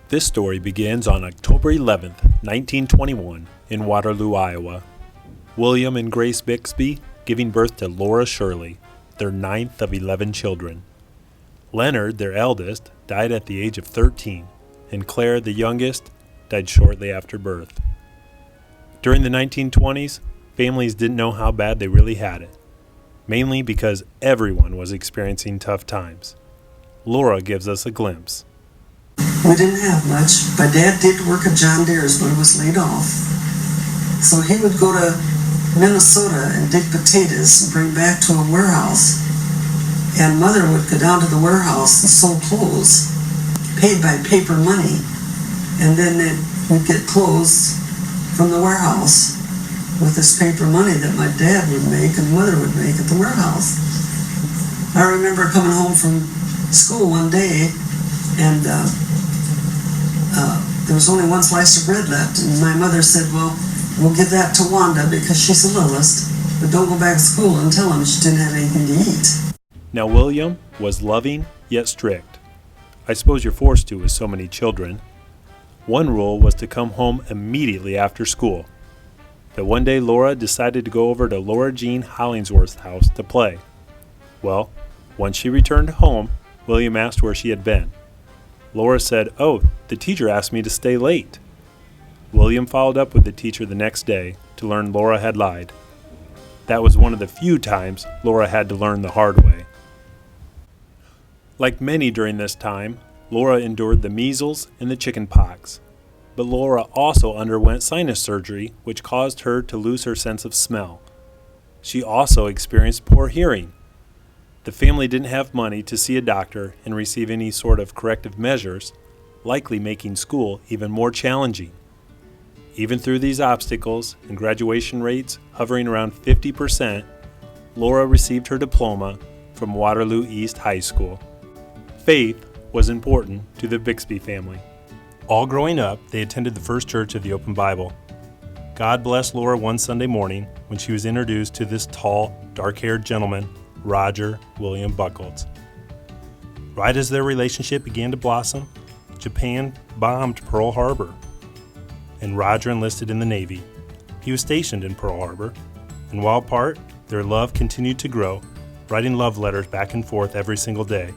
This story begins on October 11th, 1921, in Waterloo, Iowa. William and Grace Bixby giving birth to Laura Shirley, their ninth of 11 children. Leonard, their eldest, died at the age of 13, and Claire, the youngest, died shortly after birth. During the 1920s, families didn't know how bad they really had it, mainly because everyone was experiencing tough times. Laura gives us a glimpse. We didn't have much. My dad did work at John Deere's, but he was laid off. So he would go to Minnesota and dig potatoes and bring back to a warehouse. And Mother would go down to the warehouse and sew clothes, paid by paper money. And then we'd get clothes from the warehouse with this paper money that my dad would make and Mother would make at the warehouse. I remember coming home from school one day and there was only one slice of bread left, and my mother said, well, we'll give that to Wanda because she's the littlest, but don't go back to school and tell him she didn't have anything to eat. Now William was loving yet strict. I suppose you're forced to with so many children. One rule was to come home immediately after school. But one day Laura decided to go over to Laura Jean Hollingsworth's house to play. Well, once she returned home, William asked where she had been. Laura said, "Oh, the teacher asked me to stay late." William followed up with the teacher the next day to learn Laura had lied. That was one of the few times Laura had to learn the hard way. Like many during this time, Laura endured the measles and the chicken pox. But Laura also underwent sinus surgery, which caused her to lose her sense of smell. She also experienced poor hearing. The family didn't have money to see a doctor and receive any sort of corrective measures, likely making school even more challenging. Even through these obstacles and graduation rates hovering around 50%, Laura received her diploma from Waterloo East High School. Faith was important to the Bixby family. All growing up, they attended the First Church of the Open Bible. God blessed Laura one Sunday morning when she was introduced to this tall, dark-haired gentleman, Roger William Bucholtz. Right as their relationship began to blossom, Japan bombed Pearl Harbor, and Roger enlisted in the Navy. He was stationed in Pearl Harbor, and while apart, their love continued to grow, writing love letters back and forth every single day.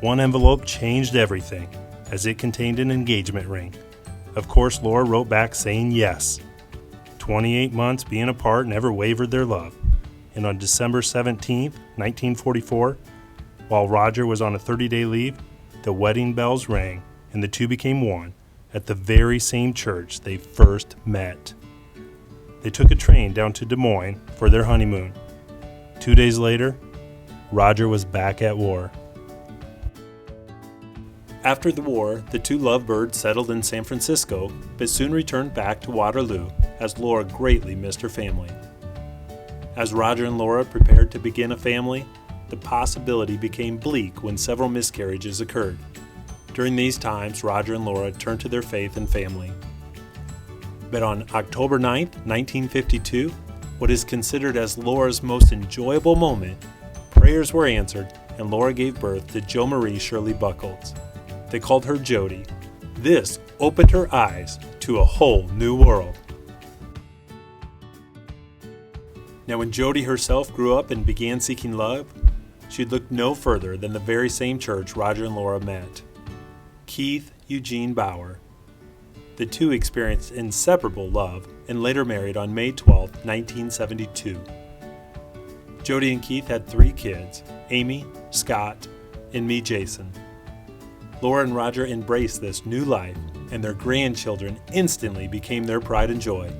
One envelope changed everything, as it contained an engagement ring. Of course, Laura wrote back saying yes. 28 months being apart never wavered their love. And on December 17, 1944, while Roger was on a 30-day leave, the wedding bells rang and the two became one at the very same church they first met. They took a train down to Des Moines for their honeymoon. 2 days later, Roger was back at war. After the war, the two lovebirds settled in San Francisco, but soon returned back to Waterloo as Laura greatly missed her family. As Roger and Laura prepared to begin a family, the possibility became bleak when several miscarriages occurred. During these times, Roger and Laura turned to their faith and family. But on October 9, 1952, what is considered as Laura's most enjoyable moment, prayers were answered and Laura gave birth to Jo Marie Shirley Bucholtz. They called her Jody. This opened her eyes to a whole new world. Now, when Jody herself grew up and began seeking love, she'd look no further than the very same church Roger and Laura met. Keith Eugene Bauer. The two experienced inseparable love and later married on May 12, 1972. Jody and Keith had 3 kids, Amy, Scott, and me, Jason. Laura and Roger embraced this new life, and their grandchildren instantly became their pride and joy,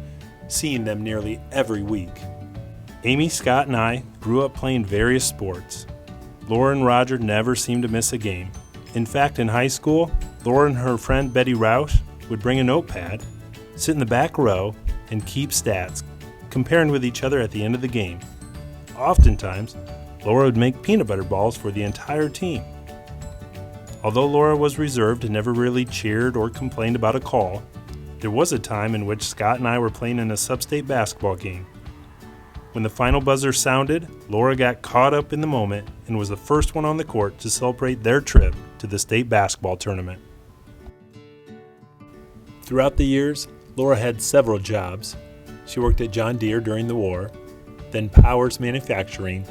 seeing them nearly every week. Amy, Scott, and I grew up playing various sports. Laura and Roger never seemed to miss a game. In fact, in high school, Laura and her friend Betty Roush would bring a notepad, sit in the back row, and keep stats, comparing with each other at the end of the game. Oftentimes, Laura would make peanut butter balls for the entire team. Although Laura was reserved and never really cheered or complained about a call, there was a time in which Scott and I were playing in a sub-state basketball game. When the final buzzer sounded, Laura got caught up in the moment and was the first one on the court to celebrate their trip to the state basketball tournament. Throughout the years, Laura had several jobs. She worked at John Deere during the war, then Powers Manufacturing,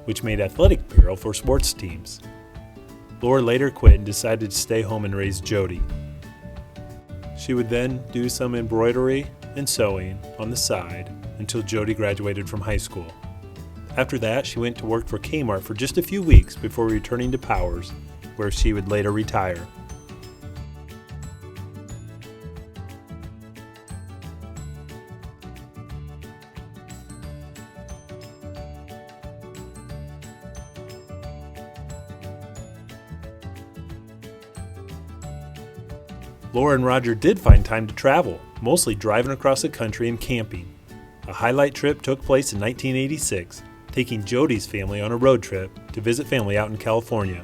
which made athletic apparel for sports teams. Laura later quit and decided to stay home and raise Jody. She would then do some embroidery and sewing on the side until Jody graduated from high school. After that, she went to work for Kmart for just a few weeks before returning to Powers, where she would later retire. Laura and Roger did find time to travel, mostly driving across the country and camping. A highlight trip took place in 1986, taking Jody's family on a road trip to visit family out in California,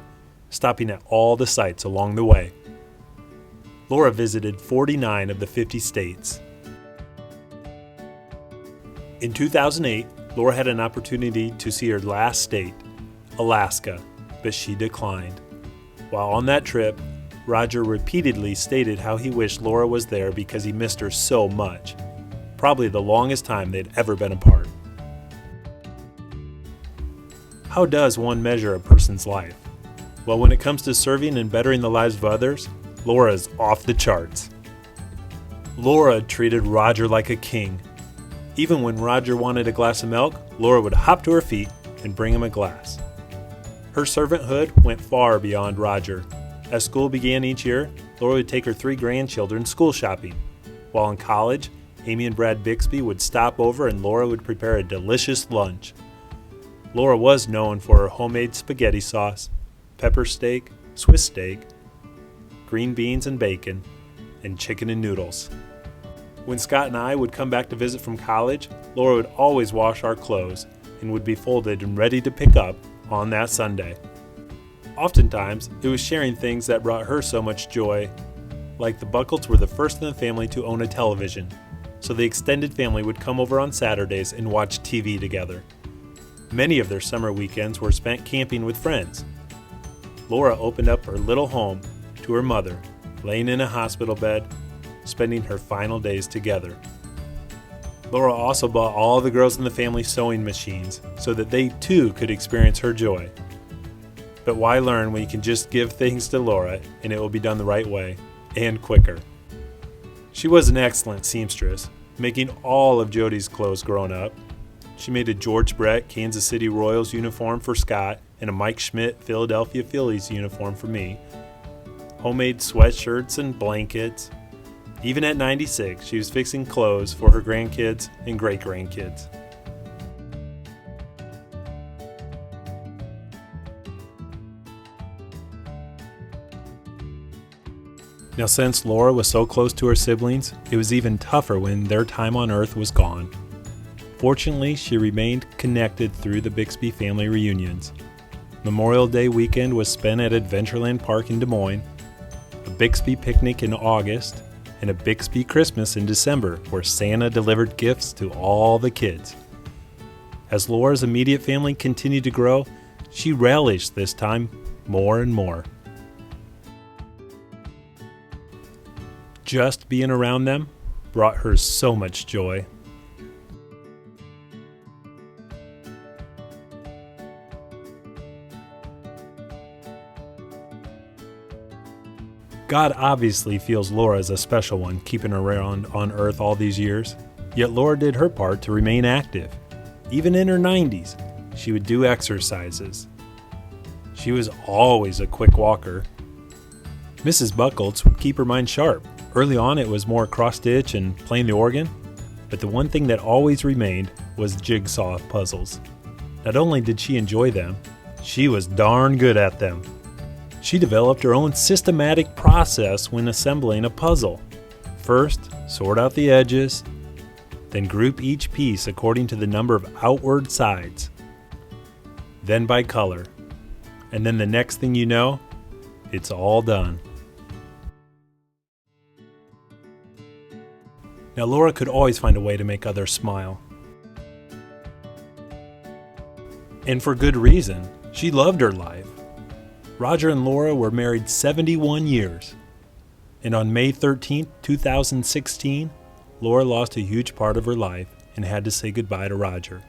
stopping at all the sites along the way. Laura visited 49 of the 50 states. In 2008, Laura had an opportunity to see her last state, Alaska, but she declined. While on that trip, Roger repeatedly stated how he wished Laura was there because he missed her so much, probably the longest time they'd ever been apart. How does one measure a person's life? Well, when it comes to serving and bettering the lives of others, Laura is off the charts. Laura treated Roger like a king. Even when Roger wanted a glass of milk, Laura would hop to her feet and bring him a glass. Her servanthood went far beyond Roger. As school began each year, Laura would take her 3 grandchildren school shopping. While in college, Amy and Brad Bixby would stop over and Laura would prepare a delicious lunch. Laura was known for her homemade spaghetti sauce, pepper steak, Swiss steak, green beans and bacon, and chicken and noodles. When Scott and I would come back to visit from college, Laura would always wash our clothes and would be folded and ready to pick up on that Sunday. Oftentimes, it was sharing things that brought her so much joy, like the Bucholtz were the first in the family to own a television, so the extended family would come over on Saturdays and watch TV together. Many of their summer weekends were spent camping with friends. Laura opened up her little home to her mother, laying in a hospital bed, spending her final days together. Laura also bought all the girls in the family sewing machines so that they too could experience her joy. But why learn when you can just give things to Laura and it will be done the right way and quicker? She was an excellent seamstress, making all of Jody's clothes growing up. She made a George Brett Kansas City Royals uniform for Scott and a Mike Schmidt Philadelphia Phillies uniform for me. Homemade sweatshirts and blankets. Even at 96, she was fixing clothes for her grandkids and great-grandkids. Now, since Laura was so close to her siblings, it was even tougher when their time on Earth was gone. Fortunately, she remained connected through the Bixby family reunions. Memorial Day weekend was spent at Adventureland Park in Des Moines, a Bixby picnic in August, and a Bixby Christmas in December where Santa delivered gifts to all the kids. As Laura's immediate family continued to grow, she relished this time more and more. Just being around them brought her so much joy. God obviously feels Laura as a special one, keeping her around on Earth all these years. Yet Laura did her part to remain active. Even in her 90s, she would do exercises. She was always a quick walker. Mrs. Bucholtz would keep her mind sharp. Early on, it was more cross-stitch and playing the organ, but the one thing that always remained was jigsaw puzzles. Not only did she enjoy them, she was darn good at them. She developed her own systematic process when assembling a puzzle. First, sort out the edges, then group each piece according to the number of outward sides, then by color, and then the next thing you know, it's all done. Now, Laura could always find a way to make others smile. And for good reason. She loved her life. Roger and Laura were married 71 years. And on May 13, 2016, Laura lost a huge part of her life and had to say goodbye to Roger.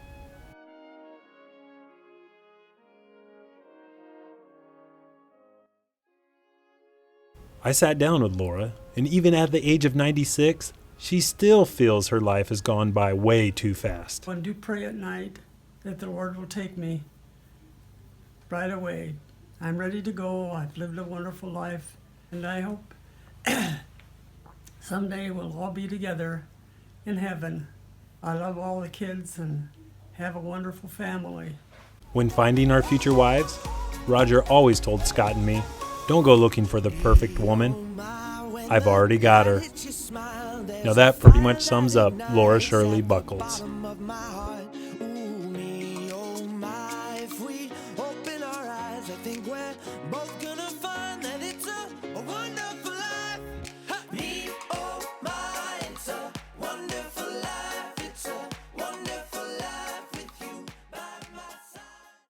I sat down with Laura, and even at the age of 96, she still feels her life has gone by way too fast. I do pray at night that the Lord will take me right away. I'm ready to go. I've lived a wonderful life, and I hope someday we'll all be together in heaven. I love all the kids and have a wonderful family. When finding our future wives, Roger always told Scott and me, "Don't go looking for the perfect woman. I've already got her." Now that pretty much sums up Laura Shirley Bucholtz. Both gonna find that it's a wonderful